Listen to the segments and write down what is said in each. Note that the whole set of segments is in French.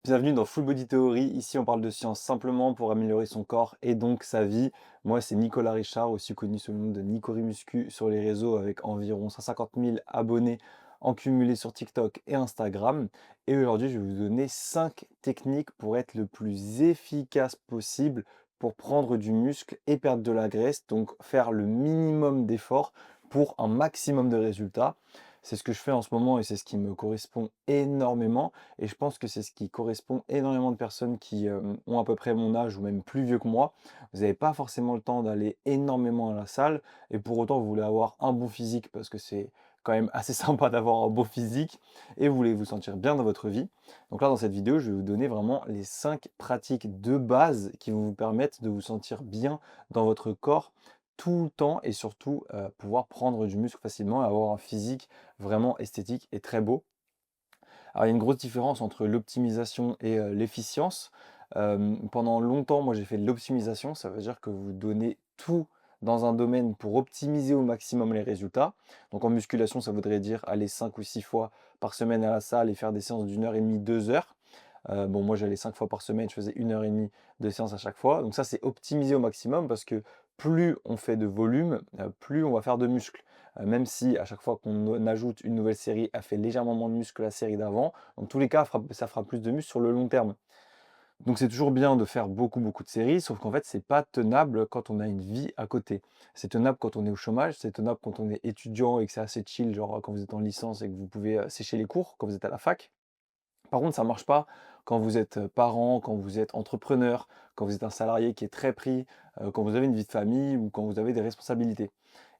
Bienvenue dans Full Body Theory. Ici, on parle de science simplement pour améliorer son corps et donc sa vie. Moi, c'est Nicolas Richard, aussi connu sous le nom de Nicory Muscu sur les réseaux avec environ 150 000 abonnés en cumulé sur TikTok et Instagram. Et aujourd'hui, je vais vous donner 5 techniques pour être le plus efficace possible pour prendre du muscle et perdre de la graisse. Donc, faire le minimum d'efforts pour un maximum de résultats. C'est ce que je fais en ce moment et c'est ce qui me correspond énormément. Et je pense que c'est ce qui correspond énormément de personnes qui, ont à peu près mon âge ou même plus vieux que moi. Vous n'avez pas forcément le temps d'aller énormément à la salle et pour autant vous voulez avoir un bon physique parce que c'est quand même assez sympa d'avoir un beau physique et vous voulez vous sentir bien dans votre vie. Donc là, dans cette vidéo, je vais vous donner vraiment les 5 pratiques de base qui vont vous permettre de vous sentir bien dans votre corps tout le temps et surtout, pouvoir prendre du muscle facilement et avoir un physique vraiment esthétique et très beau. Alors, il y a une grosse différence entre l'optimisation et l'efficience. Pendant longtemps, moi, j'ai fait de l'optimisation. Ça veut dire que vous donnez tout dans un domaine pour optimiser au maximum les résultats. Donc, en musculation, ça voudrait dire aller 5 ou 6 fois par semaine à la salle et faire des séances d'une heure et demie, 2 heures. Bon, moi, j'allais 5 fois par semaine, je faisais 1 heure et demie de séance à chaque fois. Donc ça, c'est optimiser au maximum parce que plus on fait de volume, plus on va faire de muscles. Même si à chaque fois qu'on ajoute une nouvelle série, elle fait légèrement moins de muscles que la série d'avant. Dans tous les cas, ça fera plus de muscles sur le long terme. Donc c'est toujours bien de faire beaucoup, beaucoup de séries, sauf qu'en fait, c'est pas tenable quand on a une vie à côté. C'est tenable quand on est au chômage, c'est tenable quand on est étudiant et que c'est assez chill, genre quand vous êtes en licence et que vous pouvez sécher les cours, quand vous êtes à la fac. Par contre, ça ne marche pas quand vous êtes, parent, quand vous êtes entrepreneur, quand vous êtes un salarié qui est très pris, quand vous avez une vie de famille ou quand vous avez des responsabilités.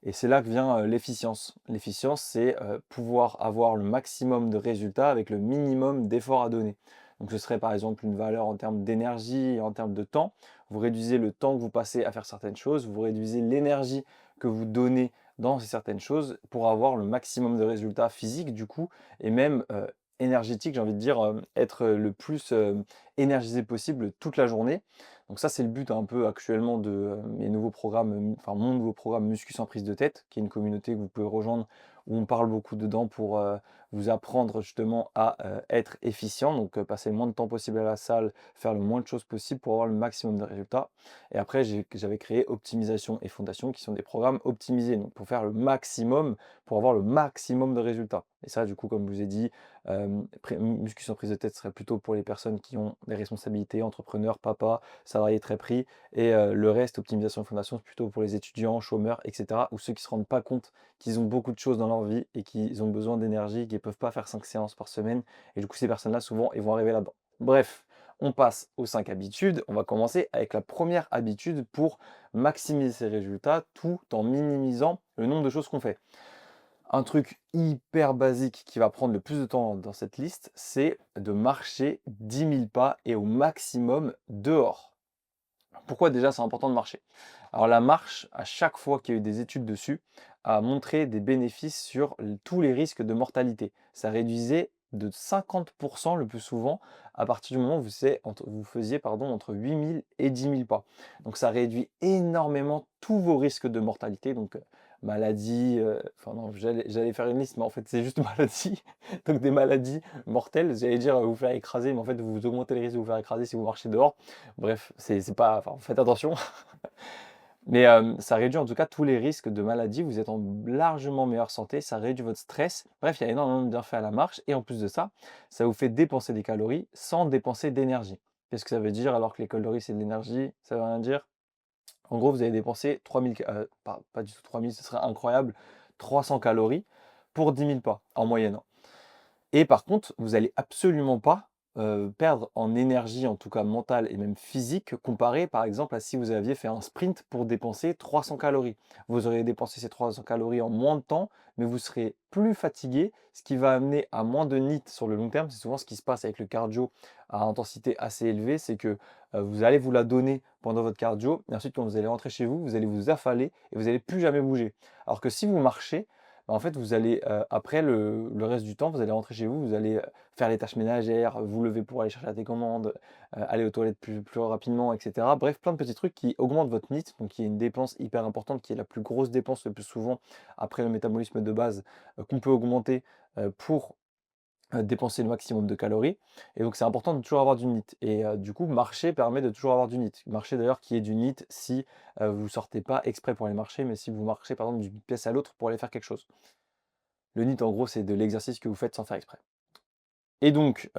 Et c'est là que vient, l'efficience. L'efficience, c'est, pouvoir avoir le maximum de résultats avec le minimum d'efforts à donner. Donc ce serait par exemple une valeur en termes d'énergie et en termes de temps. Vous réduisez le temps que vous passez à faire certaines choses, vous réduisez l'énergie que vous donnez dans ces certaines choses pour avoir le maximum de résultats physiques du coup et même, énergétique, j'ai envie de dire, être, le plus, énergisé possible toute la journée. Donc ça, c'est le but un peu actuellement de, mes nouveaux programmes, enfin mon nouveau programme Muscu sans prise de tête, qui est une communauté que vous pouvez rejoindre, où on parle beaucoup dedans pour, vous apprendre justement à, être efficient, donc passer le moins de temps possible à la salle, faire le moins de choses possible pour avoir le maximum de résultats. Et après j'avais créé Optimisation et Fondation qui sont des programmes optimisés, donc pour faire le maximum, pour avoir le maximum de résultats. Et ça, du coup, comme je vous ai dit, muscu sans prise de tête serait plutôt pour les personnes qui ont des responsabilités, entrepreneurs, papa, salariés très pris et le reste, optimisation et fondation, c'est plutôt pour les étudiants, chômeurs et cetera ou ceux qui ne se rendent pas compte qu'ils ont beaucoup de choses dans leur vie et qu'ils ont besoin d'énergie, qu'ils ne peuvent pas faire 5 séances par semaine et du coup, ces personnes-là, souvent, ils vont arriver là-dedans. Bref, on passe aux 5 habitudes. On va commencer avec la première habitude pour maximiser ses résultats tout en minimisant le nombre de choses qu'on fait. Un truc hyper basique qui va prendre le plus de temps dans cette liste, c'est de marcher 10 000 pas et au maximum dehors. Pourquoi déjà c'est important de marcher? Alors la marche, à chaque fois qu'il y a eu des études dessus, a montré des bénéfices sur tous les risques de mortalité. Ça réduisait de 50% le plus souvent à partir du moment où vous faisiez pardon, entre 8 000 et 10 000 pas. Donc ça réduit énormément tous vos risques de mortalité, donc maladies, enfin non, j'allais faire une liste, mais en fait c'est juste maladies, donc des maladies mortelles. J'allais dire vous faire écraser, mais en fait vous augmentez les risques de vous faire écraser si vous marchez dehors. Bref, c'est pas enfin, faites attention. Mais, ça réduit en tout cas tous les risques de maladie. Vous êtes en largement meilleure santé, ça réduit votre stress. Bref, il y a énormément de bienfaits à la marche et en plus de ça, ça vous fait dépenser des calories sans dépenser d'énergie. Qu'est-ce que ça veut dire alors que les calories, c'est de l'énergie? Ça veut rien dire. En gros, vous allez dépenser 3000 pas du tout 3000, ce serait incroyable, 300 calories pour 10 000 pas en moyenne, hein. Et par contre, vous allez absolument pas, perdre en énergie, en tout cas mentale et même physique, comparé par exemple à si vous aviez fait un sprint pour dépenser 300 calories. Vous auriez dépensé ces 300 calories en moins de temps, mais vous serez plus fatigué, ce qui va amener à moins de NEAT sur le long terme. C'est souvent ce qui se passe avec le cardio à intensité assez élevée, c'est que, vous allez vous la donner pendant votre cardio et ensuite quand vous allez rentrer chez vous, vous allez vous affaler et vous allez plus jamais bouger. Alors que si vous marchez, bah, en fait, vous allez, après le reste du temps, vous allez rentrer chez vous, vous allez, faire les tâches ménagères, vous lever pour aller chercher la télécommande, aller aux toilettes plus rapidement et cetera. Bref, plein de petits trucs qui augmentent votre NEAT, donc qui est une dépense hyper importante, qui est la plus grosse dépense le plus souvent après le métabolisme de base, qu'on peut augmenter, pour dépenser le maximum de calories et donc c'est important de toujours avoir du NEAT et du coup marcher permet de toujours avoir du NEAT. Marcher d'ailleurs qui est du NEAT si, vous sortez pas exprès pour aller marcher, mais si vous marchez par exemple d'une pièce à l'autre pour aller faire quelque chose. Le NEAT en gros, c'est de l'exercice que vous faites sans faire exprès et donc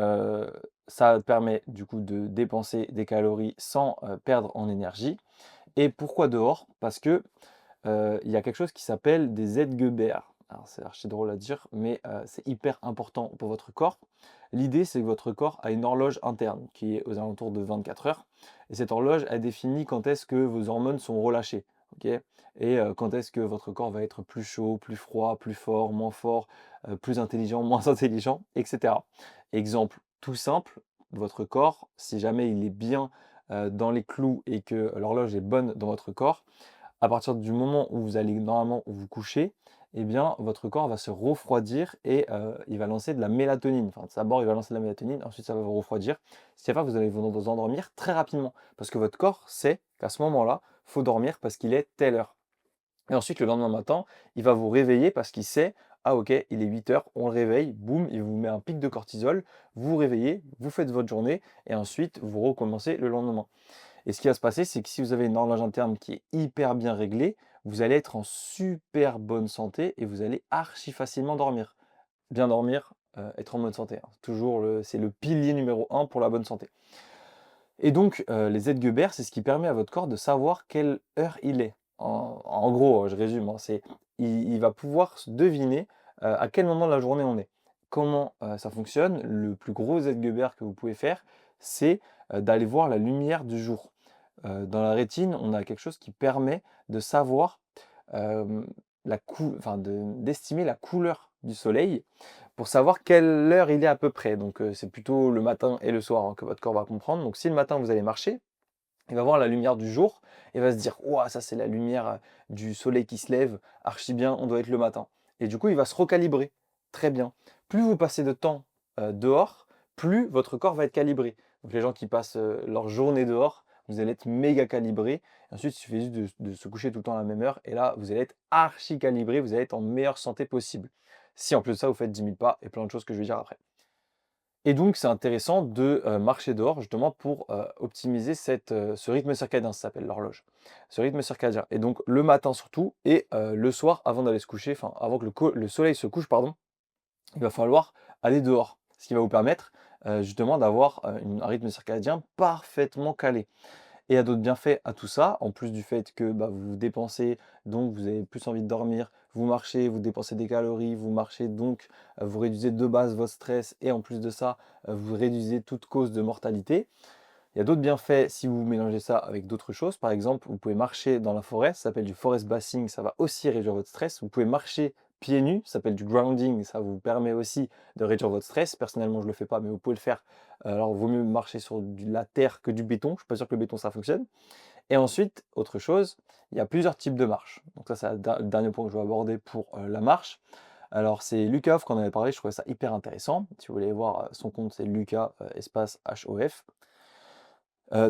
ça permet du coup de dépenser des calories sans, perdre en énergie et pourquoi dehors? Parce que, il y a quelque chose qui s'appelle des Zgber. Alors c'est archi drôle à dire, mais c'est hyper important pour votre corps. L'idée, c'est que votre corps a une horloge interne qui est aux alentours de 24 heures et cette horloge, elle définit quand est-ce que vos hormones sont relâchées, OK? Et quand est-ce que votre corps va être plus chaud, plus froid, moins fort, plus intelligent, moins intelligent et cetera. Exemple tout simple, votre corps, si jamais il est bien, dans les clous et que l'horloge est bonne dans votre corps, à partir du moment où vous allez normalement vous coucher, eh bien, votre corps va se refroidir et il va lancer de la mélatonine. Enfin, d'abord, il va lancer de la mélatonine, ensuite ça va vous refroidir. Ce qui va faire que vous allez vous endormir très rapidement parce que votre corps sait qu'à ce moment-là, il faut dormir parce qu'il est telle heure. Et ensuite, le lendemain matin, il va vous réveiller parce qu'il sait: «Ah OK, il est 8 heures, on le réveille», boum, il vous met un pic de cortisol, vous vous réveillez, vous faites votre journée et ensuite vous recommencez le lendemain. Et ce qui va se passer, c'est que si vous avez une horloge interne qui est hyper bien réglée, vous allez être en super bonne santé et vous allez archi facilement dormir. Bien dormir, être en bonne santé, hein. Toujours c'est le pilier numéro un pour la bonne santé. Et donc, les Z-Geber, c'est ce qui permet à votre corps de savoir quelle heure il est. En gros, je résume, hein, c'est il va pouvoir se deviner, à quel moment de la journée on est. Comment, ça fonctionne? Le plus gros Z-Geber que vous pouvez faire, c'est, d'aller voir la lumière du jour. Dans la rétine, on a quelque chose qui permet de savoir, hem, enfin d'estimer la couleur du soleil pour savoir quelle heure il est à peu près. Donc c'est plutôt le matin et le soir, hein, que votre corps va comprendre. Donc si le matin vous allez marcher, il va voir la lumière du jour et va se dire: «Ouah, ça c'est la lumière, du soleil qui se lève, archi bien, on doit être le matin» et du coup, il va se recalibrer. Très bien. Plus vous passez de temps, dehors, plus votre corps va être calibré. Donc les gens qui passent, leur journée dehors, vous allez être méga calibré. Ensuite, il suffit juste de se coucher tout le temps à la même heure et là, vous allez être archi calibré, vous allez être en meilleure santé possible. Si en plus de ça, vous faites 10 000 pas et plein de choses que je vais dire après. Et donc, c'est intéressant de, marcher dehors justement pour, optimiser ce rythme circadien, ça s'appelle l'horloge. Ce rythme circadien et donc le matin surtout et le soir avant d'aller se coucher, enfin avant que le soleil se couche pardon, il va falloir aller dehors. Ce qui va vous permettre, justement d'avoir, un rythme circadien parfaitement calé. Et il y a d'autres bienfaits à tout ça, en plus du fait que, bah, vous vous dépensez, donc vous avez plus envie de dormir, vous marchez, vous dépensez des calories, vous marchez donc, vous réduisez de base votre stress et en plus de ça, vous réduisez toute cause de mortalité. Il y a d'autres bienfaits si vous mélangez ça avec d'autres choses. Par exemple, vous pouvez marcher dans la forêt, ça s'appelle du forest bathing, ça va aussi réduire votre stress. Vous pouvez marcher pieds nus, ça s'appelle du grounding, ça vous permet aussi de réduire votre stress. Personnellement, je ne le fais pas, mais vous pouvez le faire. Alors, il vaut mieux marcher sur la terre que du béton. Je ne suis pas sûr que le béton, ça fonctionne. Et ensuite, autre chose, il y a plusieurs types de marches. Donc ça, c'est le dernier point que je vais aborder pour la marche. Alors, c'est Lucas Hoff qu'on avait parlé, je trouvais ça hyper intéressant. Si vous voulez voir son compte, c'est Lucas, espace HOF.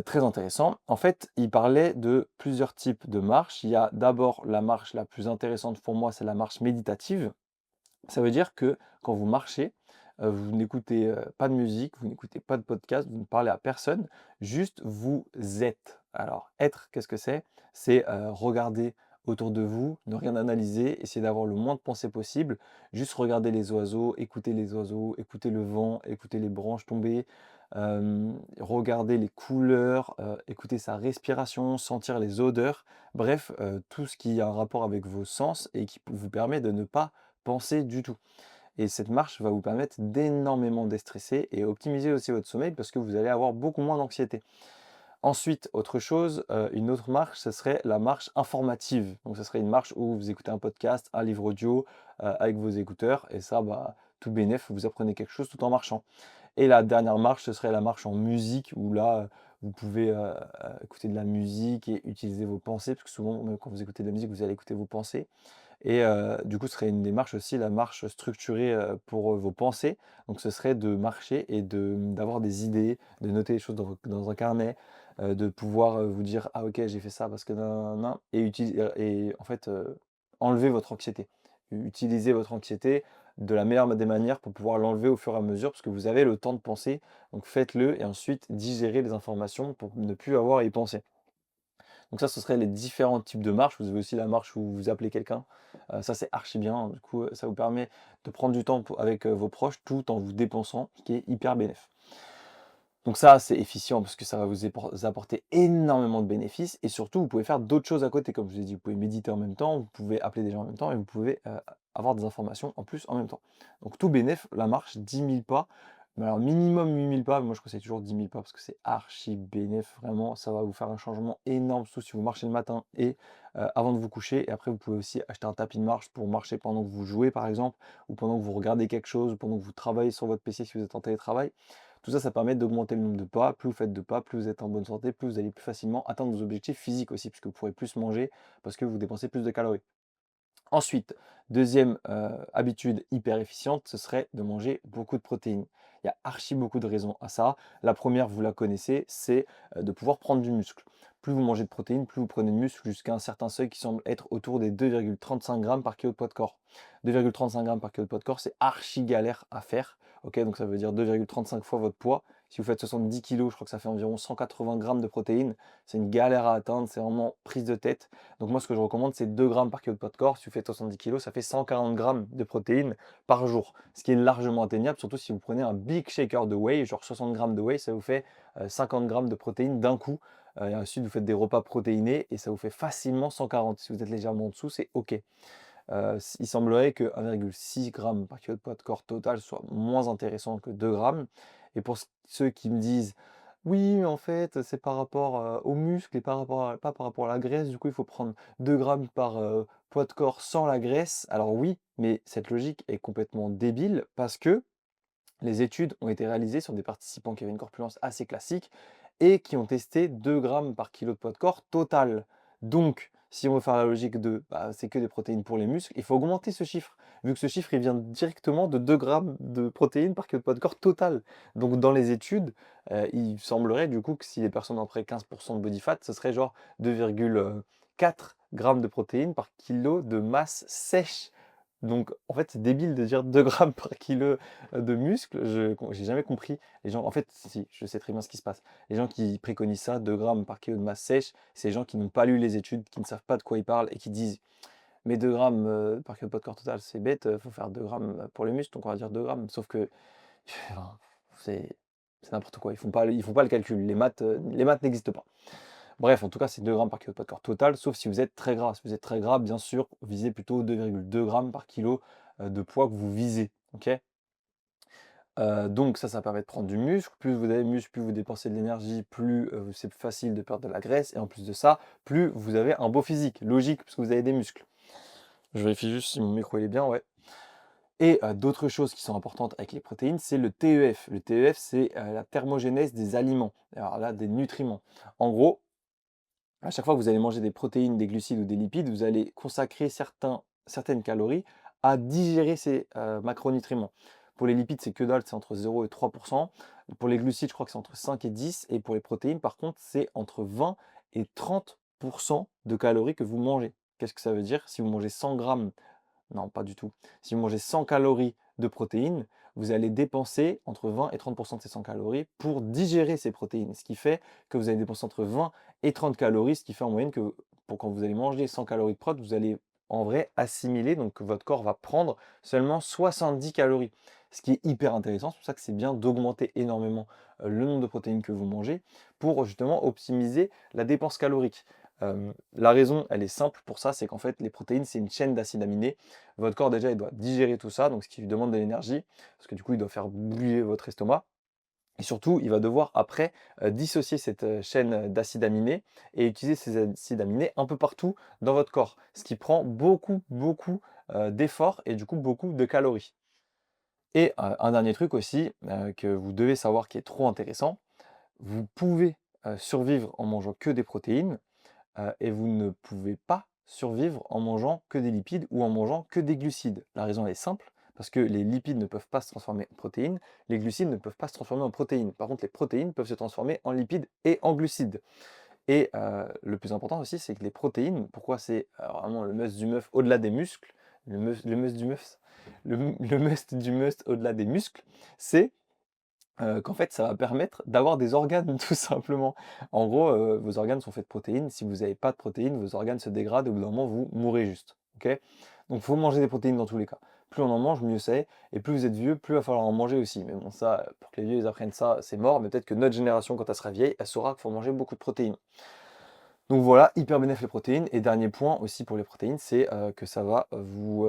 Très intéressant. En fait, il parlait de plusieurs types de marches. Il y a d'abord la marche la plus intéressante pour moi, c'est la marche méditative. Ça veut dire que quand vous marchez, vous n'écoutez, pas de musique, vous n'écoutez pas de podcast, vous ne parlez à personne, juste vous êtes. Alors être, qu'est-ce que c'est? C'est, regarder autour de vous, ne rien analyser, essayer d'avoir le moins de pensées possible, juste regarder les oiseaux, écouter le vent, écouter les branches tomber, regarder les couleurs, écouter sa respiration, sentir les odeurs, bref, tout ce qui a un rapport avec vos sens et qui vous permet de ne pas penser du tout. Et cette marche va vous permettre d'énormément déstresser et optimiser aussi votre sommeil parce que vous allez avoir beaucoup moins d'anxiété. Ensuite, autre chose, une autre marche, ce serait la marche informative. Donc ce serait une marche où vous écoutez un podcast, un livre audio, avec vos écouteurs et ça, bah, tout bénef, vous apprenez quelque chose tout en marchant. Et la dernière marche, ce serait la marche en musique où là, vous pouvez, écouter de la musique et utiliser vos pensées parce que souvent, même quand vous écoutez de la musique, vous allez écouter vos pensées. Et du coup, ce serait une démarche aussi, la marche structurée, pour, vos pensées. Donc ce serait de marcher et d'avoir des idées, de noter les choses dans un carnet, de pouvoir, vous dire: «Ah OK, j'ai fait ça parce que nin et en fait, enlever votre anxiété. Utiliser votre anxiété de la meilleure des manières pour pouvoir l'enlever au fur et à mesure, parce que vous avez le temps de penser. Donc faites-le et ensuite digérez les informations pour ne plus avoir à y penser. Donc ça, ce serait les différents types de marches. Vous avez aussi la marche où vous appelez quelqu'un. Ça, c'est archi bien. Du coup, ça vous permet de prendre du temps avec vos proches tout en vous dépensant, ce qui est hyper bénéf. Donc ça, c'est efficient parce que ça va vous apporter énormément de bénéfices et surtout, vous pouvez faire d'autres choses à côté. Comme je vous ai dit, vous pouvez méditer en même temps, vous pouvez appeler des gens en même temps et vous pouvez avoir des informations en plus en même temps. Donc tout bénéf, la marche, 10 000 pas. Mais alors minimum 8 000 pas, moi je conseille toujours 10 000 pas parce que c'est archi bénéf, vraiment, ça va vous faire un changement énorme, surtout si vous marchez le matin et avant de vous coucher. Et après, vous pouvez aussi acheter un tapis de marche pour marcher pendant que vous jouez par exemple, ou pendant que vous regardez quelque chose, ou pendant que vous travaillez sur votre PC si vous êtes en télétravail. Tout ça, ça permet d'augmenter le nombre de pas. Plus vous faites de pas, plus vous êtes en bonne santé, plus vous allez plus facilement atteindre vos objectifs physiques aussi, puisque vous pourrez plus manger parce que vous dépensez plus de calories. Ensuite, deuxième habitude hyper efficiente, ce serait de manger beaucoup de protéines. Il y a archi beaucoup de raisons à ça. La première, vous la connaissez, c'est de pouvoir prendre du muscle. Plus vous mangez de protéines, plus vous prenez de muscle jusqu'à un certain seuil qui semble être autour des 2,35 grammes par kilo de poids de corps. 2,35 grammes par kilo de poids de corps, c'est archi galère à faire. Ok, donc ça veut dire 2,35 fois votre poids. Si vous faites 70 kilos, je crois que ça fait environ 180 grammes de protéines. C'est une galère à atteindre, c'est vraiment prise de tête. Donc moi, ce que je recommande, c'est 2 grammes par kilo de poids de corps. Si vous faites 70 kilos, ça fait 140 grammes de protéines par jour, ce qui est largement atteignable, surtout si vous prenez un big shaker de whey, genre 60 grammes de whey, ça vous fait 50 grammes de protéines d'un coup. Et ensuite, vous faites des repas protéinés et ça vous fait facilement 140. Si vous êtes légèrement en dessous, c'est OK. Il semblerait que 1,6 grammes par kilo de poids de corps total soit moins intéressant que 2 grammes. Et pour ceux qui me disent: «Oui, mais en fait, c'est par rapport, aux muscles et pas par rapport à la graisse, du coup, il faut prendre 2 grammes par, poids de corps sans la graisse». Alors oui, mais cette logique est complètement débile parce que les études ont été réalisées sur des participants qui avaient une corpulence assez classique et qui ont testé 2 grammes par kilo de poids de corps total. Donc, si on veut faire la logique de bah, c'est que des protéines pour les muscles, il faut augmenter ce chiffre, vu que ce chiffre il vient directement de 2 grammes de protéines par kilo de poids de corps total. Donc, dans les études, il semblerait du coup que si les personnes ont près 15% de body fat, ce serait genre 2,4 grammes de protéines par kilo de masse sèche. Donc, en fait, c'est débile de dire 2 grammes par kilo de muscles. J'ai jamais compris les gens en fait, si, je sais très bien ce qui se passe. Les gens qui préconisent ça, 2 grammes par kilo de masse sèche, c'est les gens qui n'ont pas lu les études, qui ne savent pas de quoi ils parlent et qui disent: «Mais 2 grammes, par kilo de poids de corps total, c'est bête, faut faire 2 grammes pour les muscles, donc on va dire 2 grammes». Sauf que, enfin, c'est c'est n'importe quoi. Ils font pas le calcul. Les maths n'existent pas. Bref, en tout cas, c'est 2 grammes par kilo de poids de corps total, sauf si vous êtes très gras. Si vous êtes très gras, bien sûr, visez plutôt 2,2 grammes par kilo, de poids que vous visez, OK? Donc ça permet de prendre du muscle. Plus vous avez de muscle, plus vous dépensez de l'énergie, plus, c'est plus facile de perdre de la graisse et en plus de ça, plus vous avez un beau physique. Logique, parce que vous avez des muscles. Je vérifie juste si mon micro il est bien, ouais. Et d'autres choses qui sont importantes avec les protéines, c'est le TEF. Le TEF, c'est, la thermogénèse des aliments. Alors là, des nutriments. En gros, à chaque fois que vous allez manger des protéines, des glucides ou des lipides, vous allez consacrer certaines calories à digérer ces macronutriments. Pour les lipides, c'est que dalle, c'est entre 0 et 3%. Pour les glucides, je crois que c'est entre 5 et 10. Et pour les protéines, par contre, c'est entre 20 et 30% de calories que vous mangez. Qu'est-ce que ça veut dire? Si vous mangez 100 grammes, non, pas du tout. Si vous mangez 100 calories de protéines, vous allez dépenser entre 20 et 30 de ces 100 calories pour digérer ces protéines. Ce qui fait que vous allez dépenser entre 20 et 30 calories, ce qui fait en moyenne que pour quand vous allez manger 100 calories de prot, vous allez en vrai assimiler, donc votre corps va prendre seulement 70 calories. Ce qui est hyper intéressant, c'est pour ça que c'est bien d'augmenter énormément le nombre de protéines que vous mangez pour justement optimiser la dépense calorique. La raison, elle est simple pour ça, c'est qu'en fait, les protéines, c'est une chaîne d'acides aminés. Votre corps, déjà, il doit digérer tout ça, donc ce qui lui demande de l'énergie, parce que du coup, il doit faire bouillir votre estomac. Et surtout, il va devoir après dissocier cette chaîne d'acides aminés et utiliser ces acides aminés un peu partout dans votre corps, ce qui prend beaucoup, beaucoup d'efforts et du coup beaucoup de calories. Et un dernier truc aussi que vous devez savoir qui est trop intéressant, vous pouvez survivre en mangeant que des protéines, et vous ne pouvez pas survivre en mangeant que des lipides ou en mangeant que des glucides. La raison est simple, parce que les lipides ne peuvent pas se transformer en protéines, les glucides ne peuvent pas se transformer en protéines. Par contre, les protéines peuvent se transformer en lipides et en glucides. Et le plus important aussi, c'est que les protéines, pourquoi c'est vraiment le must du meuf au-delà des muscles, le must du must, le must du must au-delà des muscles, c'est qu'en fait, ça va permettre d'avoir des organes tout simplement. En gros, vos organes sont faits de protéines. Si vous avez pas de protéines, vos organes se dégradent et au bout d'un moment, vous mourrez juste. OK? Donc il faut manger des protéines dans tous les cas. Plus on en mange, mieux c'est et plus vous êtes vieux, plus il va falloir en manger aussi. Mais bon ça, pour que les vieux ils apprennent ça, c'est mort, mais peut-être que notre génération quand elle sera vieille, elle saura qu'il faut manger beaucoup de protéines. Donc voilà, hyper bénéf les protéines et dernier point aussi pour les protéines, c'est, que ça va vous,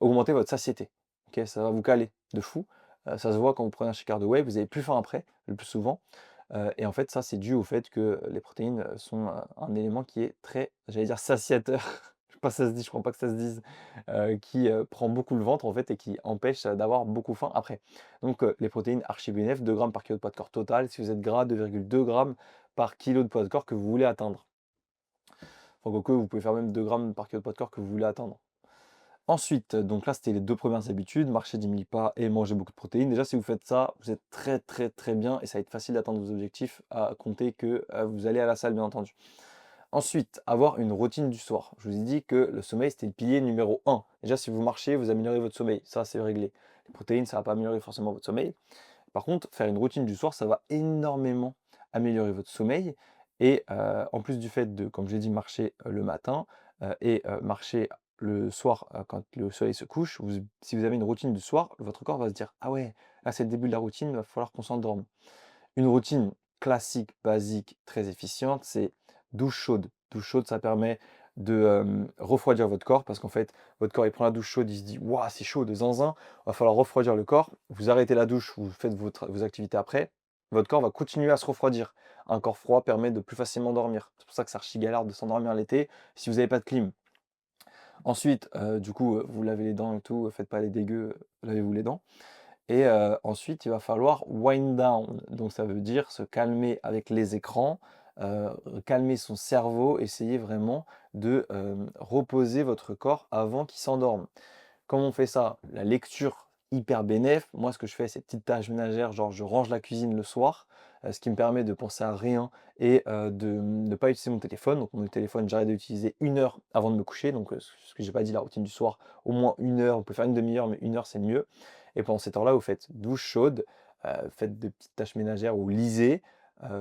augmenter votre satiété. OK? Ça va vous caler de fou. Ça se voit quand vous prenez un shaker de whey, vous avez plus faim après, le plus souvent. Et en fait, ça, c'est dû au fait que les protéines, sont, un élément qui est très, j'allais dire satiateur, je sais pas si ça se dit, je crois pas que ça se dise, qui, prend beaucoup le ventre en fait et qui empêche, d'avoir beaucoup faim après. Donc, les protéines archi bénef, 2 grammes par kilo de poids de corps total. Si vous êtes gras, 2,2 grammes par kilo de poids de corps que vous voulez atteindre. Enfin quoique, vous pouvez faire même 2 grammes par kilo de poids de corps que vous voulez atteindre. Ensuite, donc là, c'était les 2 premières habitudes, marcher 10 000 pas et manger beaucoup de protéines. Déjà, si vous faites ça, vous êtes très, très, très bien et ça va être facile d'atteindre vos objectifs à compter que, vous allez à la salle, bien entendu. Ensuite, avoir une routine du soir. Je vous ai dit que le sommeil, c'était le pilier numéro un. Déjà, si vous marchez, vous améliorez votre sommeil. Ça, c'est réglé. Les protéines, ça va pas améliorer forcément votre sommeil. Par contre, faire une routine du soir, ça va énormément améliorer votre sommeil et en plus du fait de, comme je l'ai dit, marcher, le matin, et marcher le soir, quand le soleil se couche, si vous avez une routine du soir, votre corps va se dire: «Ah ouais, là, c'est le début de la routine, il va falloir qu'on s'endorme». Une routine classique, basique, très efficiente, c'est douche chaude. Douche chaude, ça permet de, refroidir votre corps parce qu'en fait, votre corps, il prend la douche chaude, il se dit: «Waouh, c'est chaud de zinzin, va falloir refroidir le corps». Vous arrêtez la douche, vous faites vos activités après, votre corps va continuer à se refroidir. Un corps froid permet de plus facilement dormir. C'est pour ça que c'est archi galère de s'endormir l'été si vous n'avez pas de clim. Ensuite, du coup, vous lavez les dents et tout, faites pas les dégueux, lavez-vous les dents. Et ensuite, il va falloir wind down, donc ça veut dire se calmer avec les écrans, calmer son cerveau, essayer vraiment de, reposer votre corps avant qu'il s'endorme. Comment on fait ça? La lecture, hyper bénef. Moi, ce que je fais, c'est petites tâches ménagères, genre je range la cuisine le soir, ce qui me permet de penser à rien et de ne pas utiliser mon téléphone. Donc mon téléphone, j'arrête de l'utiliser 1 heure avant de me coucher, donc ce que j'ai pas dit, la routine du soir, au moins 1 heure, on peut faire une demi heure, mais 1 heure, c'est le mieux et pendant cette heure-là, vous faites douche chaude, faites des petites tâches ménagères ou lisez,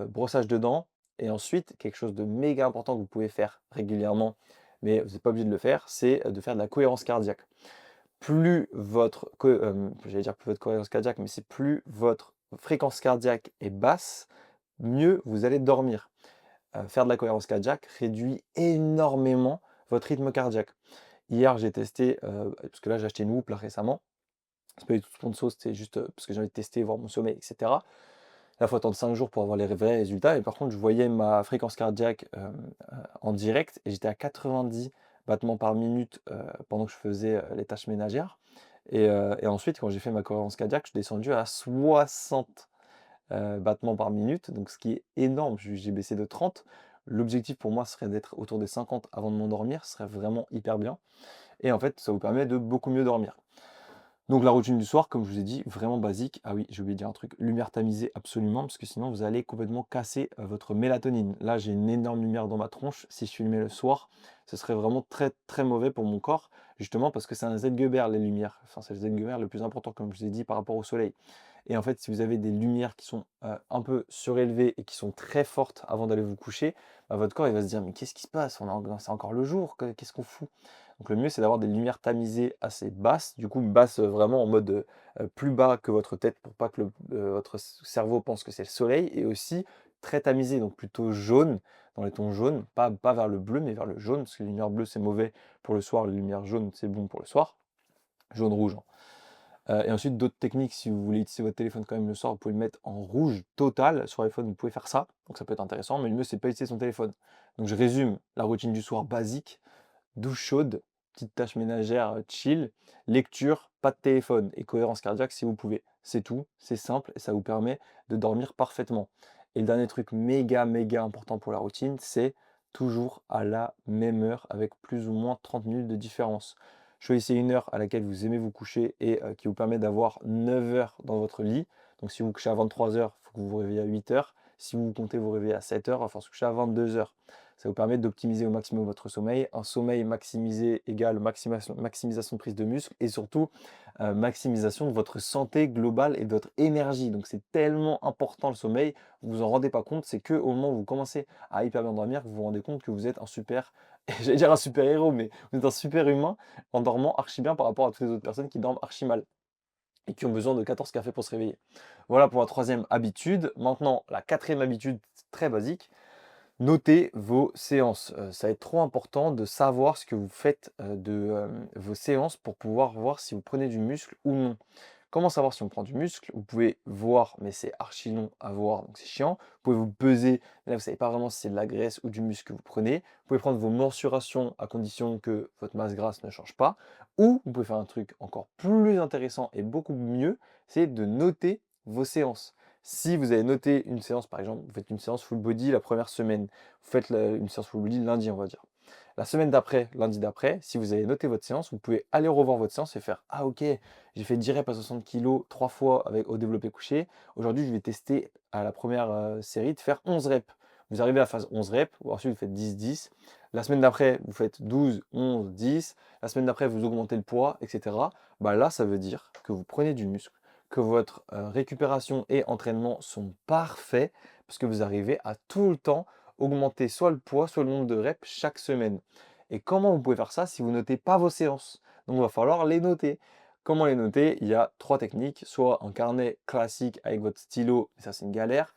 brossage de dents et ensuite, quelque chose de méga important que vous pouvez faire régulièrement, mais vous n'êtes pas obligé de le faire, c'est, de faire de la cohérence cardiaque. Plus votre j'allais dire plus votre cohérence cardiaque, mais c'est plus votre fréquence cardiaque est basse, mieux vous allez dormir. Faire de la cohérence cardiaque réduit énormément votre rythme cardiaque. Hier, j'ai testé, parce que là, j'ai acheté une Whoop là récemment. C'est pas du tout sponsor, c'était juste, parce que j'ai envie de tester, voir mon sommeil et cetera. Là, il faut attendre 5 jours pour avoir les vrais résultats et par contre, je voyais ma fréquence cardiaque, en direct et j'étais à 90 battements par minute, pendant que je faisais, les tâches ménagères et ensuite quand j'ai fait ma cohérence cardiaque, je suis descendu à 60, battements par minute, donc ce qui est énorme. J'ai baissé de 30. L'objectif pour moi serait d'être autour des 50 avant de m'endormir, ce serait vraiment hyper bien et en fait, ça vous permet de beaucoup mieux dormir. Donc la routine du soir, comme je vous ai dit, vraiment basique. Ah oui, j'ai oublié de dire un truc, lumière tamisée absolument, parce que sinon vous allez complètement casser votre mélatonine. Là, j'ai une énorme lumière dans ma tronche. Si je filmais le soir, ce serait vraiment très très mauvais pour mon corps, justement parce que c'est un Z-Geber les lumières. Enfin, c'est le Z-Geber le plus important, comme je vous ai dit, par rapport au soleil. Et en fait, si vous avez des lumières qui sont un peu surélevées et qui sont très fortes avant d'aller vous coucher, bah, votre corps il va se dire mais qu'est-ce qui se passe? C'est encore le jour, qu'est-ce qu'on fout? Donc le mieux, c'est d'avoir des lumières tamisées assez basses, du coup basses, vraiment en mode, plus bas que votre tête pour pas que votre cerveau pense que c'est le soleil et aussi très tamisé, donc plutôt jaune, dans les tons jaunes, pas vers le bleu, mais vers le jaune, parce que les lumières bleues, c'est mauvais pour le soir, les lumières jaunes, c'est bon pour le soir. Jaune, rouge, hein. Et ensuite d'autres techniques, si vous voulez utiliser votre téléphone quand même le soir, vous pouvez le mettre en rouge total. Sur iPhone, vous pouvez faire ça, donc ça peut être intéressant, mais le mieux, c'est pas utiliser son téléphone. Donc je résume la routine du soir basique: douche chaude, petites tâches ménagères, chill, lecture, pas de téléphone et cohérence cardiaque si vous pouvez. C'est tout, c'est simple et ça vous permet de dormir parfaitement. Et le dernier truc méga, méga important pour la routine, c'est toujours à la même heure avec plus ou moins 30 minutes de différence. Choisissez une heure à laquelle vous aimez vous coucher et qui vous permet d'avoir 9 heures dans votre lit. Donc si vous vous couchez à 23 heures, il faut que vous vous réveillez à 8 heures. Si vous comptez vous réveiller à 7 heures, il va falloir se coucher à 22 heures. Ça vous permet d'optimiser au maximum votre sommeil. Un sommeil maximisé égale maximisation de prise de muscle et surtout maximisation de votre santé globale et de votre énergie. Donc c'est tellement important le sommeil, vous vous en rendez pas compte, c'est que au moment où vous commencez à hyper bien dormir que vous vous rendez compte que vous êtes un super, j'allais dire un super héros, mais vous êtes un super humain en dormant archi bien par rapport à toutes les autres personnes qui dorment archi mal et qui ont besoin de 14 cafés pour se réveiller. Voilà pour la troisième habitude. Maintenant, la quatrième habitude, très basique, notez vos séances. Ça va être trop important de savoir ce que vous faites de vos séances pour pouvoir voir si vous prenez du muscle ou non. Comment savoir si on prend du muscle? Vous pouvez voir, mais c'est archi long à voir, donc c'est chiant. Vous pouvez vous peser, mais là vous ne savez pas vraiment si c'est de la graisse ou du muscle que vous prenez. Vous pouvez prendre vos mensurations à condition que votre masse grasse ne change pas. Ou vous pouvez faire un truc encore plus intéressant et beaucoup mieux, c'est de noter vos séances. Si vous avez noté une séance, par exemple, vous faites une séance full body la première semaine, vous faites une séance full body lundi, on va dire. La semaine d'après, lundi d'après, si vous avez noté votre séance, vous pouvez aller revoir votre séance et faire: «Ah OK, j'ai fait 10 reps à 60 kg 3 fois avec au développé couché. Aujourd'hui, je vais tester à la première série de faire 11 reps». Vous arrivez à la phase 11 reps, ou ensuite vous faites 10-10. La semaine d'après, vous faites 12, 11, 10. La semaine d'après, vous augmentez le poids, et cetera. Bah là, ça veut dire que vous prenez du muscle, que votre récupération et entraînement sont parfaits, parce que vous arrivez à tout le temps augmenter soit le poids, soit le nombre de reps chaque semaine. Et comment vous pouvez faire ça si vous notez pas vos séances? Donc il va falloir les noter. Comment les noter? Il y a 3 techniques, soit un carnet classique avec votre stylo, mais ça c'est une galère,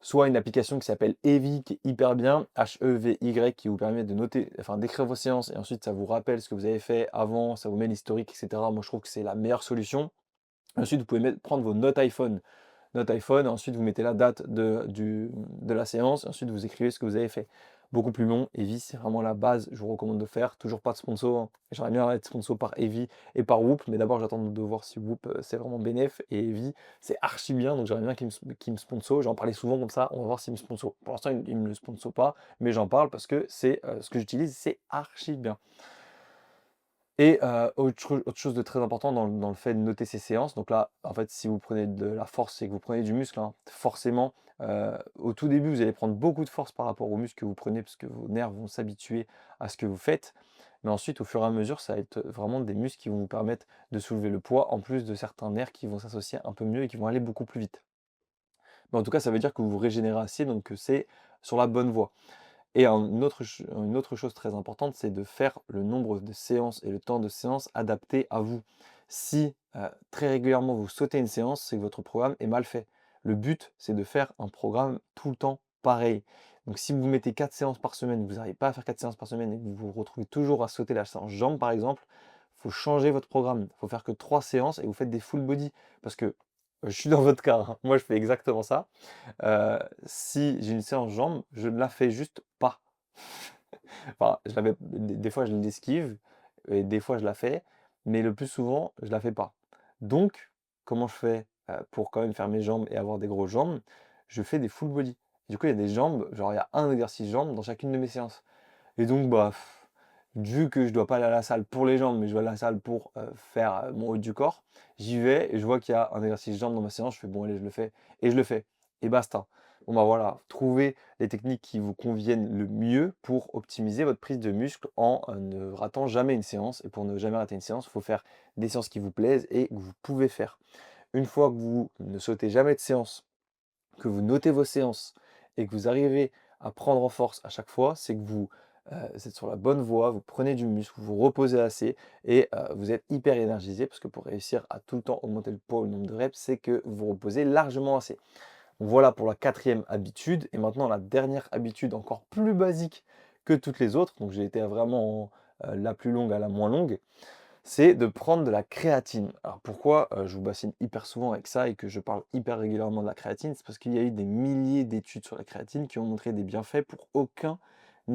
soit une application qui s'appelle Heavy qui est hyper bien, H-E-V-Y, qui vous permet de noter, enfin d'écrire vos séances et ensuite ça vous rappelle ce que vous avez fait avant, ça vous met l'historique, etc. Moi je trouve que c'est la meilleure solution. Ensuite, vous pouvez prendre vos notes iPhone, ensuite vous mettez la date de la séance, ensuite vous écrivez ce que vous avez fait. Beaucoup plus long, Evi, c'est vraiment la base, je vous recommande de faire. Toujours pas de sponsor, hein. J'aimerais bien être sponsor par Evi et par Whoop, mais d'abord j'attends de voir si Whoop c'est vraiment bénéf et Evi c'est archi bien, donc j'aimerais bien qu'il me sponsor. J'en parlais souvent comme ça, on va voir s'il me sponsor. Pour l'instant, il ne me le sponsor pas, mais j'en parle parce que c'est ce que j'utilise, c'est archi bien. Et autre chose de très important dans le fait de noter ses séances, donc là, en fait, si vous prenez de la force et que vous prenez du muscle, hein, forcément, au tout début, vous allez prendre beaucoup de force par rapport au muscle que vous prenez, parce que vos nerfs vont s'habituer à ce que vous faites. Mais ensuite, au fur et à mesure, ça va être vraiment des muscles qui vont vous permettre de soulever le poids, en plus de certains nerfs qui vont s'associer un peu mieux et qui vont aller beaucoup plus vite. Mais en tout cas, ça veut dire que vous vous régénérez assez, donc que c'est sur la bonne voie. Et une autre chose très importante, c'est de faire le nombre de séances et le temps de séance adapté à vous. Si très régulièrement vous sautez une séance, c'est que votre programme est mal fait. Le but, c'est de faire un programme tout le temps pareil. Donc si vous mettez 4 séances par semaine, vous n'arrivez pas à faire 4 séances par semaine et que vous vous retrouvez toujours à sauter la séance jambes par exemple, il faut changer votre programme. Il faut faire que 3 séances et vous faites des full body. Parce que je suis dans votre cas, hein. Moi je fais exactement ça. Si j'ai une séance jambes, je ne la fais juste pas. Enfin, je l'avais des fois je l'esquive et des fois je la fais, mais le plus souvent, je la fais pas. Donc, comment je fais, pour quand même faire mes jambes et avoir des grosses jambes? Je fais des full body. Du coup, il y a des jambes, genre il y a un exercice jambes dans chacune de mes séances. Et donc, bah, vu que je dois pas aller à la salle pour les jambes, mais je vais à la salle pour, faire, mon haut du corps, j'y vais et je vois qu'il y a un exercice jambes dans ma séance, je fais: «Bon allez, je le fais» et je le fais et basta. Bon bah, voilà, trouvez les techniques qui vous conviennent le mieux pour optimiser votre prise de muscle en, ne ratant jamais une séance et pour ne jamais rater une séance, il faut faire des séances qui vous plaisent et que vous pouvez faire. Une fois que vous ne sautez jamais de séance, que vous notez vos séances et que vous arrivez à prendre en force à chaque fois, c'est que vous êtes sur la bonne voie, vous prenez du muscle, vous vous reposez assez et vous êtes hyper énergisé parce que pour réussir à tout le temps augmenter le poids ou le nombre de reps, c'est que vous vous reposez largement assez. Donc voilà pour la quatrième habitude et maintenant la dernière habitude encore plus basique que toutes les autres, donc j'ai été vraiment la plus longue à la moins longue, c'est de prendre de la créatine. Alors pourquoi, je vous bassine hyper souvent avec ça et que je parle hyper régulièrement de la créatine? C'est parce qu'il y a eu des milliers d'études sur la créatine qui ont montré des bienfaits pour aucun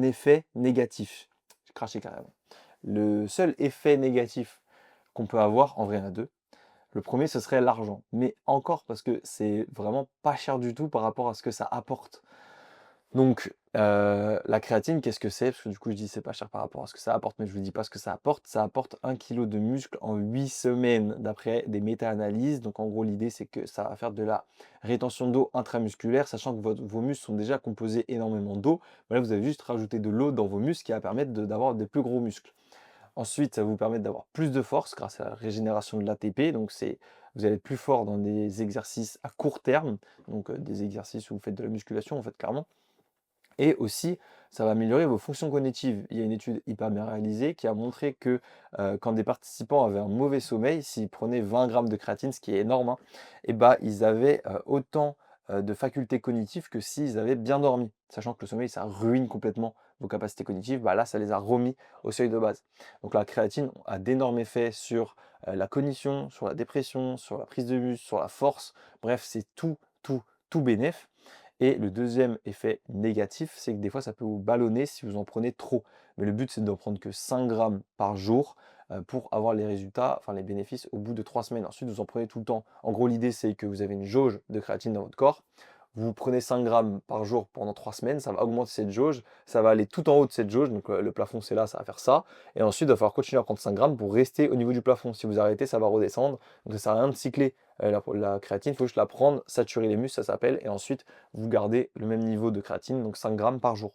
effet négatif. J'ai craché carrément. Le seul effet négatif qu'on peut avoir, en vrai il y en a 2. Le premier ce serait l'argent, mais encore parce que c'est vraiment pas cher du tout par rapport à ce que ça apporte. Donc, la créatine, qu'est-ce que c'est? Parce que du coup, je dis: «C'est pas cher par rapport à ce que ça apporte», mais je vous dis pas ce que ça apporte. Ça apporte 1 kilo de muscle en 8 semaines d'après des méta-analyses. Donc en gros, l'idée, c'est que ça va faire de la rétention d'eau intramusculaire, sachant que vos muscles sont déjà composés énormément d'eau. Bah, là, vous avez juste rajouté de l'eau dans vos muscles qui va permettre d'avoir des plus gros muscles. Ensuite, ça va vous permettre d'avoir plus de force grâce à la régénération de l'ATP. Donc vous allez être plus fort dans des exercices à court terme, donc des exercices où vous faites de la musculation, en fait, clairement. Et aussi, ça va améliorer vos fonctions cognitives. Il y a une étude hyper bien réalisée qui a montré que quand des participants avaient un mauvais sommeil, s'ils prenaient 20 grammes de créatine, ce qui est énorme, hein, et bah, ils avaient autant de facultés cognitives que s'ils avaient bien dormi. Sachant que le sommeil, ça ruine complètement vos capacités cognitives, bah là, ça les a remis au seuil de base. Donc la créatine a d'énormes effets sur la cognition, sur la dépression, sur la prise de muscle, sur la force. Bref, c'est tout bénef. Et le deuxième effet négatif, c'est que des fois, ça peut vous ballonner si vous en prenez trop. Mais le but, c'est d'en prendre que 5 grammes par jour pour avoir les résultats, enfin les bénéfices au bout de 3 semaines. Ensuite, vous en prenez tout le temps. En gros, l'idée, c'est que vous avez une jauge de créatine dans votre corps. Vous prenez 5 grammes par jour pendant 3 semaines, ça va augmenter cette jauge, ça va aller tout en haut de cette jauge, donc le plafond c'est là, ça va faire ça. Et ensuite, il va falloir continuer à prendre 5 grammes pour rester au niveau du plafond. Si vous arrêtez, ça va redescendre. Donc ça sert à rien de cycler la créatine, il faut juste la prendre, saturer les muscles, ça s'appelle, et ensuite vous gardez le même niveau de créatine, donc 5 grammes par jour.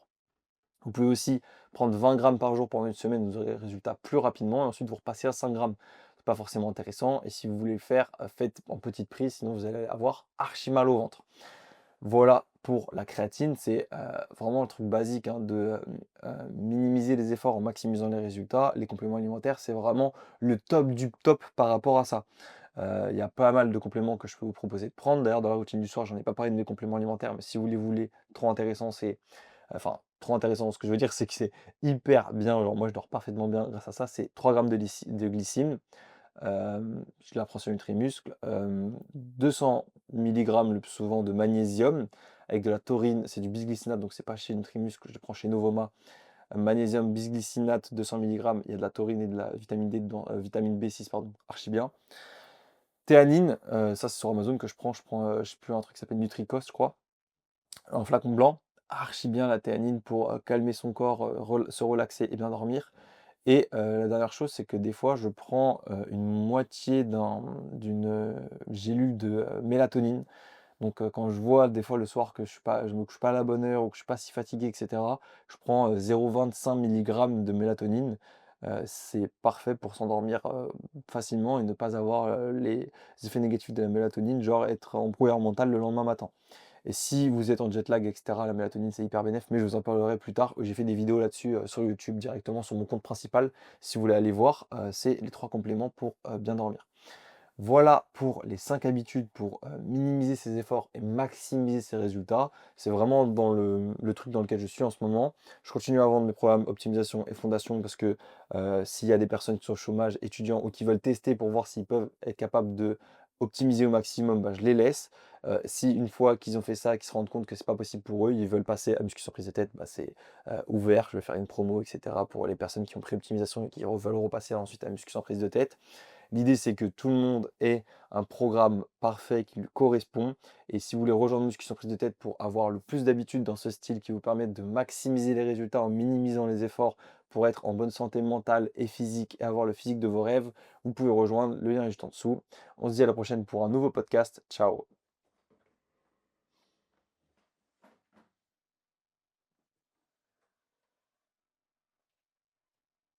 Vous pouvez aussi prendre 20 grammes par jour pendant une semaine, vous aurez les résultats plus rapidement, et ensuite vous repassez à 5 grammes. C'est pas forcément intéressant, et si vous voulez le faire, faites en petite prise, sinon vous allez avoir archi mal au ventre. Voilà pour la créatine, c'est vraiment le truc basique, hein, de minimiser les efforts en maximisant les résultats. Les compléments alimentaires, c'est vraiment le top du top par rapport à ça. Il y a pas mal de compléments que je peux vous proposer de prendre. D'ailleurs, dans la routine du soir, j'en ai pas parlé de mes compléments alimentaires, mais si vous les voulez, trop intéressant, enfin, trop intéressant. Ce que je veux dire, c'est que c'est hyper bien. Genre, moi, je dors parfaitement bien grâce à ça. C'est 3 grammes de glycine. Je la prends sur Nutrimuscle. 200 milligrammes le plus souvent de magnésium avec de la taurine. C'est du bisglycinate, donc c'est pas chez Nutrimuscle, je le prends chez Novoma. Magnésium bisglycinate 200 milligrammes. Il y a de la taurine et de la vitamine D dedans, vitamine B6, pardon, archi bien. Théanine, ça c'est sur Amazon que je prends, je sais plus, un truc qui s'appelle Nutricost, je crois, un flacon blanc. Archi bien la théanine pour calmer son corps, se relaxer et bien dormir. Et la dernière chose, c'est que des fois, je prends une moitié d'une gélule de mélatonine. Donc quand je vois des fois le soir que je me couche pas à la bonne heure ou que je suis pas si fatigué, et cetera, je prends 0,25 milligrammes de mélatonine. C'est parfait pour s'endormir facilement et ne pas avoir les effets négatifs de la mélatonine, genre être en brouillard mental le lendemain matin. Et si vous êtes en jet lag, et cetera, la mélatonine, c'est hyper bénef, mais je vous en parlerai plus tard. J'ai fait des vidéos là-dessus sur YouTube directement sur mon compte principal. Si vous voulez aller voir, c'est les 3 compléments pour bien dormir. Voilà pour les 5 habitudes pour minimiser ses efforts et maximiser ses résultats. C'est vraiment dans le truc dans lequel je suis en ce moment. Je continue à vendre mes programmes optimisation et fondation parce que s'il y a des personnes qui sont au chômage, étudiants ou qui veulent tester pour voir s'ils peuvent être capables de optimiser au maximum, bah, je les laisse. Si une fois qu'ils ont fait ça, qu'ils se rendent compte que c'est pas possible pour eux, ils veulent passer à muscu prise de tête, bah, c'est ouvert. Je vais faire une promo, etc. pour les personnes qui ont pris optimisation et qui veulent repasser ensuite à muscu prise de tête. L'idée, c'est que tout le monde ait un programme parfait qui lui correspond. Et si vous voulez rejoindre Musculation Prise de Tête pour avoir le plus d'habitude dans ce style qui vous permette de maximiser les résultats en minimisant les efforts pour être en bonne santé mentale et physique et avoir le physique de vos rêves, vous pouvez rejoindre. Le lien est juste en dessous. On se dit à la prochaine pour un nouveau podcast. Ciao!